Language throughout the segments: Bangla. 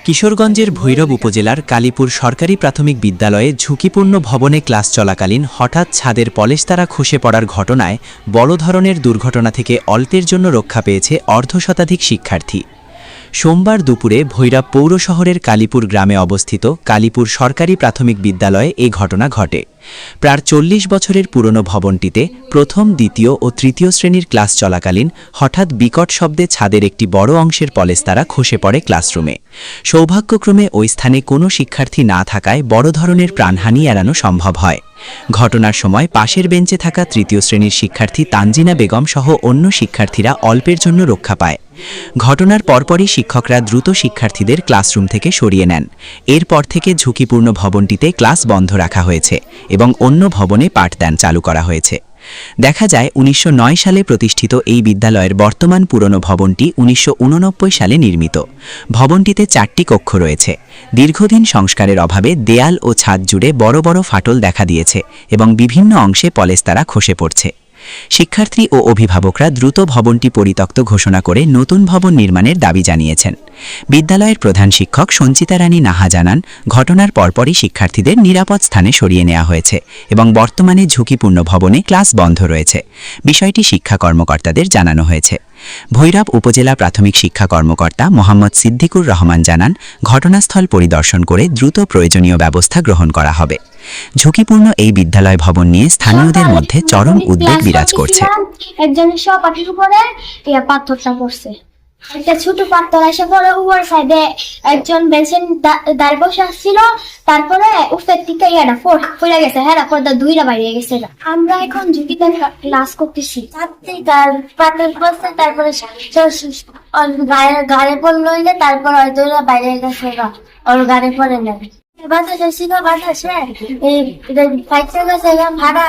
কিশোরগঞ্জের ভৈরব উপজেলার কালীপুর সরকারি প্রাথমিক বিদ্যালয়ে ঝুঁকিপূর্ণ ভবনে ক্লাস চলাকালীন হঠাৎ ছাদের পলেস্তারা খসে পড়ার ঘটনায় বড় ধরনের দুর্ঘটনা থেকে অল্পের জন্য রক্ষা পেয়েছে অর্ধশতাধিক শিক্ষার্থী। সোমবার দুপুরে ভৈরব পৌর শহরের কালীপুর গ্রামে অবস্থিত কালীপুর সরকারি প্রাথমিক বিদ্যালয়ে এই ঘটনা ঘটে। প্রায় ৪০ বছরের পুরনো ভবনটিতে প্রথম, দ্বিতীয় ও তৃতীয় শ্রেণীর ক্লাস চলাকালীন হঠাৎ বিকট শব্দে ছাদের একটি বড় অংশের পলেস্তারা খসে পড়ে ক্লাসরুমে। সৌভাগ্যক্রমে ওই স্থানে কোনো শিক্ষার্থী না থাকায় বড় ধরনের প্রাণহানি এড়ানো সম্ভব হয়। ঘটনার সময় পাশের বেঞ্চে থাকা তৃতীয় শ্রেণীর শিক্ষার্থী তানজিনা বেগম সহ অন্য শিক্ষার্থীরা অল্পের জন্য রক্ষা পায়। ঘটনার পরপরই শিক্ষকরা দ্রুত শিক্ষার্থীদের ক্লাসরুম থেকে সরিয়ে নেন। এরপর থেকে ঝুঁকিপূর্ণ ভবনটিতে ক্লাস বন্ধ রাখা হয়েছে এবং অন্য ভবনে পাঠদান চালু করা হয়েছে। দেখা যায় ১৯০৯ সালে প্রতিষ্ঠিত এই বিদ্যালয়ের বর্তমান পুরনো ভবনটি ১৯৮৯ সালে নির্মিত। ভবনটিতে ৪টি কক্ষ রয়েছে। দীর্ঘদিন সংস্কারের অভাবে দেয়াল ও ছাদ জুড়ে বড় বড় ফাটল দেখা দিয়েছে এবং বিভিন্ন অংশে পলেস্তারা খসে পড়ছে। শিক্ষার্থী ও অভিভাবকরা দ্রুত ভবনটি পরিত্যক্ত ঘোষণা করে নতুন ভবন নির্মাণের দাবি জানিয়েছেন। বিদ্যালয়ের প্রধান শিক্ষক সঞ্চিতা রানী নাহা জানান, ঘটনার পরপরই শিক্ষার্থীদের নিরাপদ স্থানে সরিয়ে নেওয়া হয়েছে এবং বর্তমানে ঝুঁকিপূর্ণ ভবনে ক্লাস বন্ধ রয়েছে। বিষয়টি শিক্ষা কর্মকর্তাদের জানানো হয়েছে। ভৈরব উপজেলা প্রাথমিক শিক্ষা কর্মকর্তা মোহাম্মদ সিদ্দিকুর রহমান জানান, ঘটনাস্থল পরিদর্শন করে দ্রুত প্রয়োজনীয় ব্যবস্থা গ্রহণ করা হবে। ঝুঁকিপূর্ণ এই বিদ্যালয় ভবন নিয়ে স্থানীয়দের মধ্যে চরম উদ্বেগ বিরাজ করছে। একজনের সহপাঠীর উপরে পাথরটা পড়ছে, একটা ছোট পাথর এসে পরে উপর সাইডে একজন বেঞ্চের দাঁড় বসে আসছিল, তারপরে উপর থেকে পড়ে গেছে, হ্যাঁ পর্দা দুইটা বাইরে গেছে। আমরা এখন ঝুঁকিতে ক্লাস করতেছি, তার পাথর পড়ছে, তারপরে গাড়ি পড়লো, তারপর হয়তো বাইরে গেছে, ওর গাড়ি পড়ে নেবে বাতাস আসছিল, বাতাসে ফাইটে গেছে, ভাড়া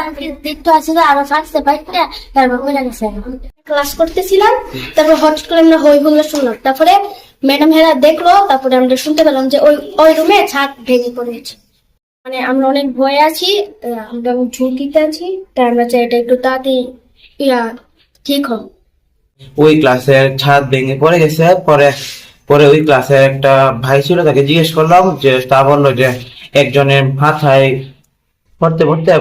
দেখতে আসছিল, আরো ফাঁকছে ফাইটে, তারপর পড়ে গেছে। ক্লাস করতেছিলাম, তারপর হঠাৎ করে আমরা হই হুল্লা শুনলাম, তারপরে ম্যাডাম হেরা দেখলো, তারপরে আমরা শুনতে পেলাম যে ওই রুমে ছাদ ভেঙে পড়েছে। মানে আমরা অনেক ভয়ে আছি, আমরা ঝুঁকিতে আছি, তাই আমরা চাই এটা একটু তাড়াতাড়ি ঠিক হোক। ওই ক্লাসের ছাদ ভেঙে পড়ে গেছে। পরে ওই ক্লাসের একটা ভাই ছিল, তাকে জিজ্ঞেস করলাম, যে তা বললো যে একজনের মাথায় পড়তে পড়তে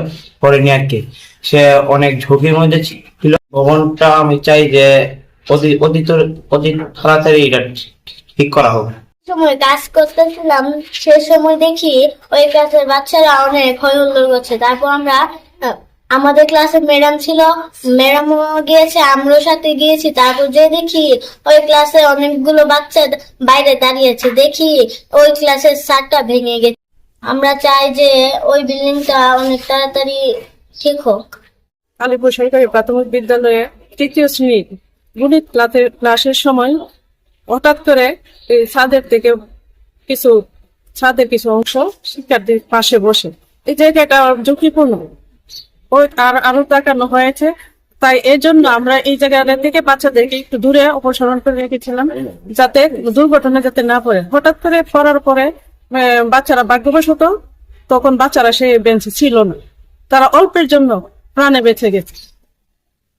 পড়েনি আর কি, সে অনেক ঝুঁকির মধ্যে ছিল। ভবনটা আমি চাই যে অতি তাড়াতাড়ি এটা ঠিক করা হোক। সময় কাজ করতেছিলাম, সে সময় দেখি ওই ক্লাসের বাচ্চারা অনেক হই হুল্লোড় করছে। তারপর আমরা আমাদের ক্লাসের ম্যাডাম ছিল, ম্যাডামও গিয়েছে, আমরাও সাথে গিয়েছি। তারপর যে দেখি ওই ক্লাসে অনেকগুলো বাচ্চা বাইরে দাঁড়িয়েছে, দেখি ওই ক্লাসের ছাদটা ভেঙে গেছে। আমরা চাই যে ওই বিল্ডিংটা অনেক তাড়াতাড়ি ঠিক হোক। কালীপুর সরকারি প্রাথমিক বিদ্যালয়ে তৃতীয় শ্রেণীর গণিত ক্লাসের সময় হঠাৎ করে ছাদের কিছু অংশ শিক্ষার্থীর পাশে বসে, এই জায়গাটা ঝুঁকিপূর্ণ আরো তাকানো হয়েছে। তাই এর জন্য আমরা এই জায়গা থেকে বাচ্চাদেরকে একটু দূরে অপসারণ করে রেখেছিলাম, যাতে দুর্ঘটনা যাতে না পড়ে। হঠাৎ করে পড়ার পরে বাচ্চারা ভাগ্যবশত তখন বাচ্চারা সেই বেঞ্চে ছিল না, তারা অল্পের জন্য প্রাণে বেঁচে গেছে।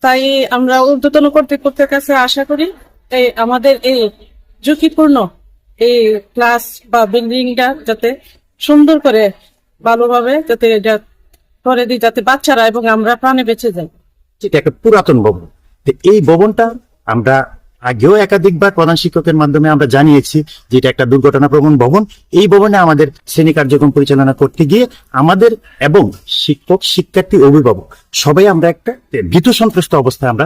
তাই আমরা ঊর্ধ্বতন কর্তৃপক্ষের কাছে আশা করি আমাদের এই ঝুঁকিপূর্ণ এই ক্লাস বা বিল্ডিংটা যাতে সুন্দর করে ভালোভাবে যাতে করে দিই, যাতে বাচ্চারা এবং আমরা প্রাণে বেঁচে যাই। এটা একটা পুরাতন ভবন। এই ভবনটা আমরা আগেও একাধিকবার প্রধান শিক্ষকের মাধ্যমে আমরা জানিয়েছি যে এটা একটা দুর্ঘটনা প্রবণ ভবন। এই ভবনে আমাদের শ্রেণী কার্যক্রম পরিচালনা করতে গিয়ে আমাদের এবং শিক্ষক, শিক্ষার্থী, অভিভাবক সবাই আমরা একটা ভীত সন্ত্রস্ত অবস্থায় আমরা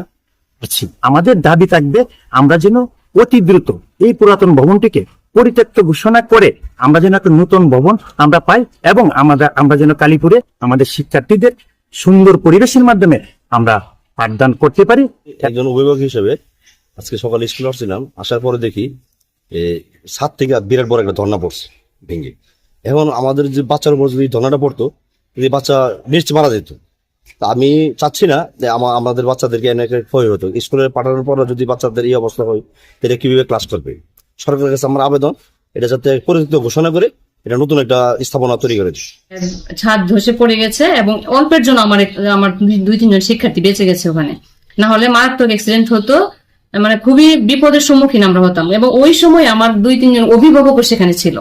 আছি। আমাদের দাবি থাকবে আমরা যেন অতি দ্রুত এই পুরাতন ভবনটিকে পরিত্যক্ত ঘোষণা করে আমরা যেন একটা নতুন ভবন আমরা পাই এবং আমরা যেন কালীপুরে আমাদের শিক্ষার্থীদের সুন্দর পরিবেশের মাধ্যমে আমরা পাঠদান করতে পারি। একজন অভিভাবক হিসেবে আজকে সকালে স্কুলে আসছিলাম, আসার পরে দেখি ছাদ থেকে বিরাট বড় একটা ধর্ণা পড়ছে ভেঙে। এখন আমাদের যে বাচ্চার উপর যদি ধর্ণাটা পড়তো, যদি বাচ্চা নিশ্চয় মারা যেত। তা আমি চাচ্ছি না যে আমাদের বাচ্চাদেরকে এনেকে ক্ষয় হতো। স্কুলে পাঠানোর পর যদি বাচ্চাদের এই অবস্থা হয়, এটা কিভাবে ক্লাস করবে? সরকারের কাছে আমার আবেদন, এটা যাতে পরিচিত ঘোষণা করে এটা নতুন একটা স্থাপনা তৈরি করে। ছাদ ধসে পড়ে গেছে এবং অল্পের জন্য আমার 2-3 জন শিক্ষার্থী বেঁচে গেছে ওখানে, না হলে মারাত্মক অ্যাক্সিডেন্ট হতো। মানে খুবই বিপদের সম্মুখীন আমরা হতাম। এবং ওই সময় আমার 2-3 জন অভিভাবকও সেখানে ছিল।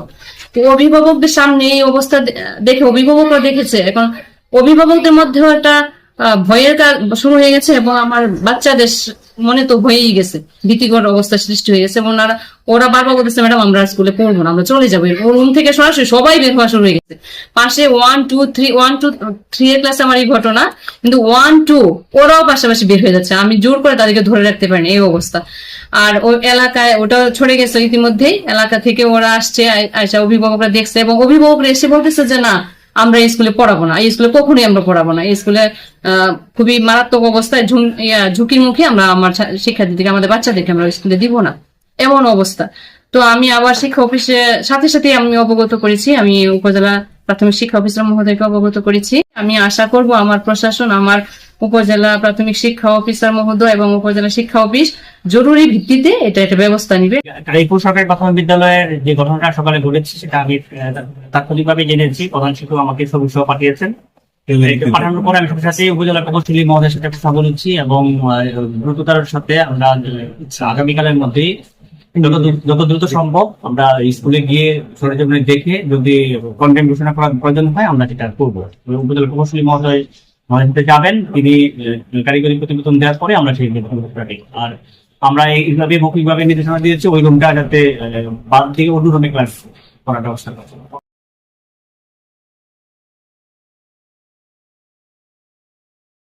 তো অভিভাবকদের সামনে এই অবস্থা দেখে অভিভাবকরা দেখেছে, এখন অভিভাবকদের মধ্যেও একটা ভয়ের কাজ শুরু হয়ে গেছে এবং আমার বাচ্চাদের মনে তো হয়েই গেছে, ভীতিকর অবস্থা সৃষ্টি হয়ে গেছে এবং ওরা বারবার বলতেছে ম্যাডাম আমরা স্কুলে পড়বো না, আমরা চলে যাবো। রুম থেকে সরাসরি সবাই বের হওয়া শুরু হয়ে গেছে। পাশে 1, 2, 3 এর ক্লাসে আমার এই ঘটনা, কিন্তু 1, 2 ওরাও পাশাপাশি বের হয়ে যাচ্ছে। আমি জোর করে তাদেরকে ধরে রাখতে পারিনি, এই অবস্থা। আর ওই এলাকায় ওটা ছড়ে গেছে ইতিমধ্যেই, এলাকা থেকে ওরা আসছে, আইসা অভিভাবকরা দেখছে এবং অভিভাবকরা এসে বলতেছে যে না আমরা এই স্কুলে পড়াবো না, এই স্কুলে কখনোই আমরা পড়াবো না, এই স্কুলে খুবই মারাত্মক অবস্থায় ঝুঁকির মুখে আমরা আমার শিক্ষার্থীদেরকে, আমাদের বাচ্চাদেরকে আমরা স্কুলে দিব না, এমন অবস্থা। তো আমি আবার শিক্ষা অফিসের সাথে সাথে আমি অবগত করেছি, আমি উপজেলা প্রাথমিক শিক্ষা অফিসার মহোদয়কে অবগত করেছি। আমি আশা করব আমার প্রশাসন, আমার উপজেলা প্রাথমিক শিক্ষা অফিসার মহোদয় এবং উপজেলা শিক্ষা অফিস জরুরি ভিত্তিতে এটা একটা ব্যবস্থা নিবে। কালীপুর সরকারি প্রাথমিক বিদ্যালয়ের যে ঘটনাটা সকালে ঘটেছে সেটা আমি তাৎক্ষণিকভাবে জেনেছি। প্রধান শিক্ষক আমাকে ছবি সহ পাঠিয়েছেন। পাঠানোর পরে আমি সাথে সাথে উপজেলা প্রকৌশলী মহোদয়ের সাথে কথা বলেছি এবং দ্রুততার সাথে আমরা আগামীকালের মধ্যেই যত দ্রুত সম্ভব আমরা স্কুলে গিয়ে সরেজমিনে দেখে যদি কন্টেন্ট ঘোষণা করার প্রয়োজন হয় আমরা সেটা করবো। উপজেলা প্রকৌশলী মহোদয় আমাদের সাথে যাবেন, তিনি কারিগরি প্রতিবেদন দেওয়ার পরে আমরা সেই আর আমরা এইভাবে মৌখিকভাবে নির্দেশনা দিয়েছি ওই রুমটা যাতে বাদ দিয়ে অন্য রুমে ক্লাস করার ব্যবস্থা করছি।